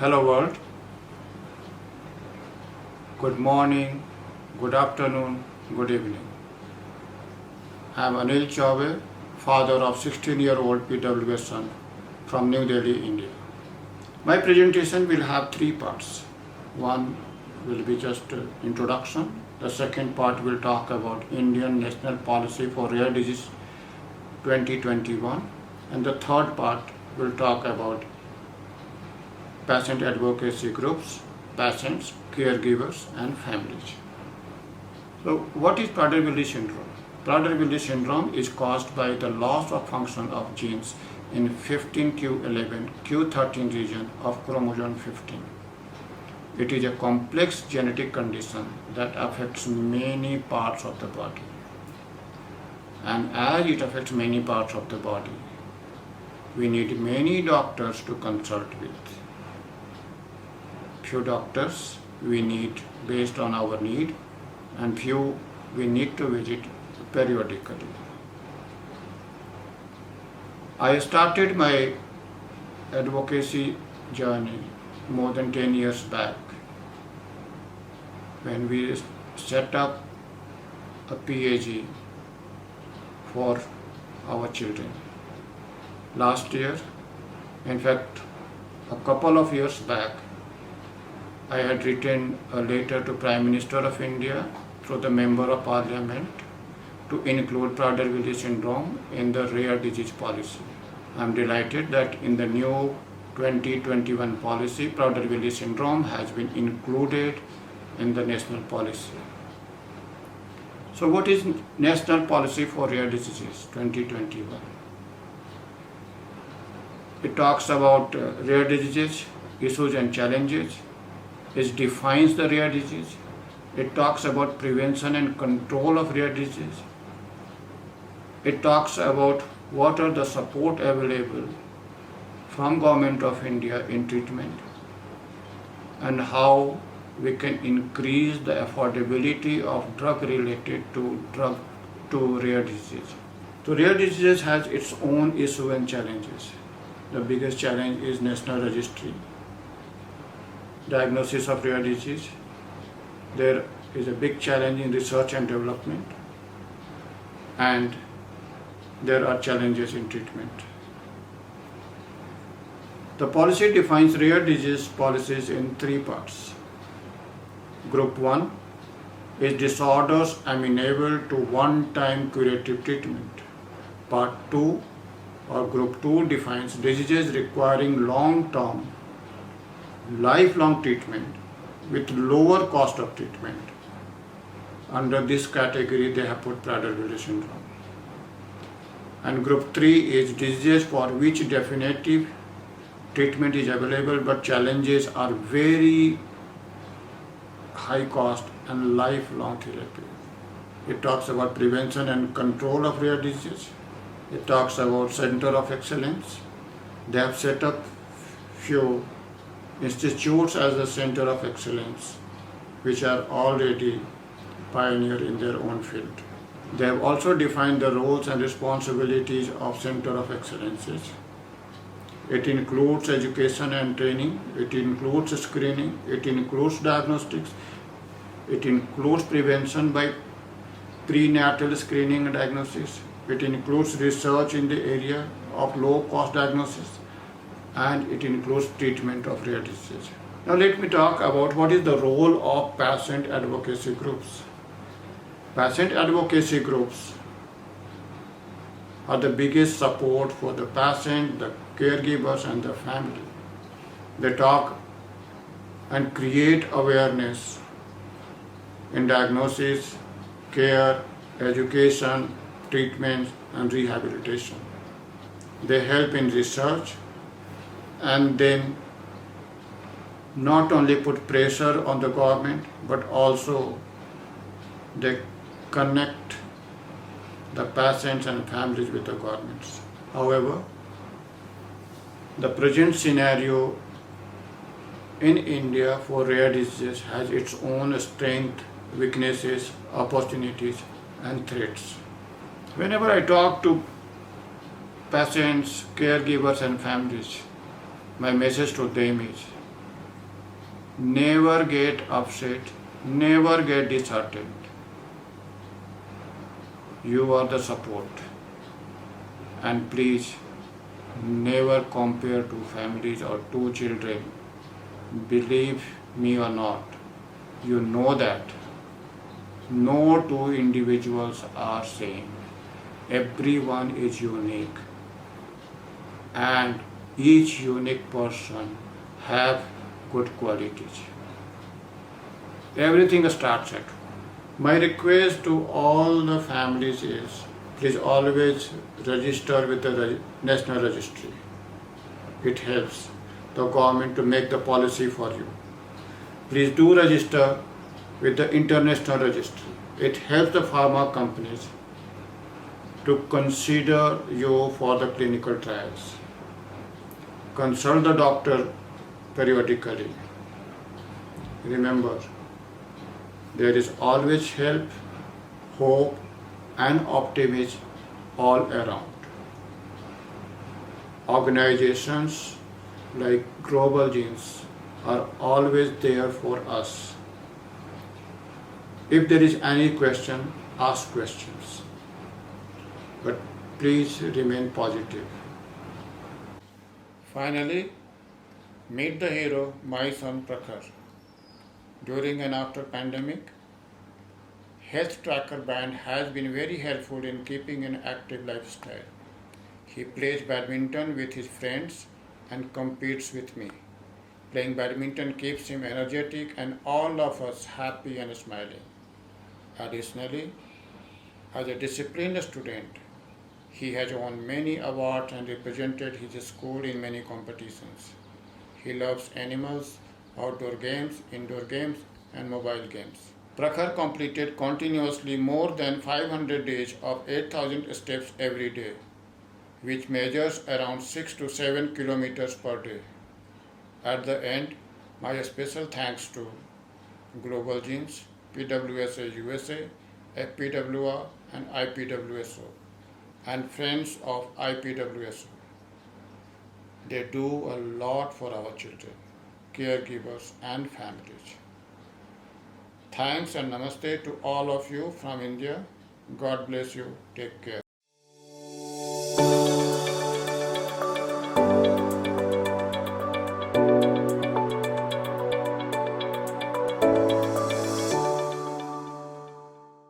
Hello world, good morning, good afternoon, good evening. I am Anil Chaube, father of 16-year-old PWS son from New Delhi, India. My presentation will have three parts. One will be just introduction. The second part will talk about Indian National Policy for Rare Disease 2021. And the third part will talk about patient advocacy groups, patients, caregivers, and families. So, what is Prader-Willi syndrome? Prader-Willi syndrome is caused by the loss of function of genes in 15q11 q13 region of chromosome 15. It is a complex genetic condition that affects many parts of the body. And as it affects many parts of the body, we need many doctors to consult with. Few doctors we need based on our need, and few we need to visit periodically. I started my advocacy journey more than 10 years back when we set up a PAG for our children. Last year, in fact, a couple of years back, I had written a letter to Prime Minister of India through the Member of Parliament to include Prader-Willi syndrome in the rare disease policy. I am delighted that in the new 2021 policy, Prader-Willi syndrome has been included in the national policy. So what is National Policy for Rare Diseases 2021? It talks about rare diseases, issues and challenges. It defines the rare disease. It talks about prevention and control of rare disease. It talks about what are the support available from Government of India in treatment and how we can increase the affordability of drug related to rare disease. So rare diseases has its own issue and challenges. The biggest challenge is national registry. Diagnosis of rare disease. There is a big challenge in research and development, and there are challenges in treatment. The policy defines rare disease policies in three parts. Group 1 is disorders amenable to one-time curative treatment. Part 2 or Group 2 defines diseases requiring long-term lifelong treatment with lower cost of treatment. Under this category, they have put Prader-Willi syndrome. And Group 3 is diseases for which definitive treatment is available, but challenges are very high cost and lifelong therapy. It talks about prevention and control of rare diseases. It talks about center of excellence. They have set up few institutes as a center of excellence, which are already pioneer in their own field. They have also defined the roles and responsibilities of center of excellences. It includes education and training, it includes screening, it includes diagnostics, it includes prevention by prenatal screening and diagnosis, it includes research in the area of low-cost diagnosis, and it includes treatment of rare diseases. Now let me talk about what is the role of patient advocacy groups. Patient advocacy groups are the biggest support for the patient, the caregivers and the family. They talk and create awareness in diagnosis, care, education, treatment and rehabilitation. They help in research, and then not only put pressure on the government, but also they connect the patients and families with the governments. However, the present scenario in India for rare diseases has its own strength, weaknesses, opportunities and threats. Whenever I talk to patients, caregivers and families, my message to them is Never get upset, never get disheartened. You are the support. And please never compare two families or two children. Believe me or not, you know that no two individuals are same. Everyone is unique, and each unique person have good qualities. Everything starts at home. My request to all the families is please always register with the National Registry. It helps the government to make the policy for you. Please do register with the International Registry. It helps the pharma companies to consider you for the clinical trials. Consult the doctor periodically. Remember, there is always help, hope, and optimism all around. Organizations like Global Genes are always there for us. If there is any question, ask questions. But please remain positive. Finally, meet the hero, my son Prakhar. During and after pandemic, Health Tracker Band has been very helpful in keeping an active lifestyle. He plays badminton with his friends and competes with me. Playing badminton keeps him energetic and all of us happy and smiling. Additionally, as a disciplined student, he has won many awards and represented his school in many competitions. He loves animals, outdoor games, indoor games, and mobile games. Prakhar completed continuously more than 500 days of 8,000 steps every day, which measures around 6 to 7 kilometers per day. At the end, my special thanks to Global Genes, PWSA USA, FPWR, and IPWSO, and friends of IPWSO. They do a lot for our children, caregivers, and families. Thanks and namaste to all of you from India. God bless you. Take care.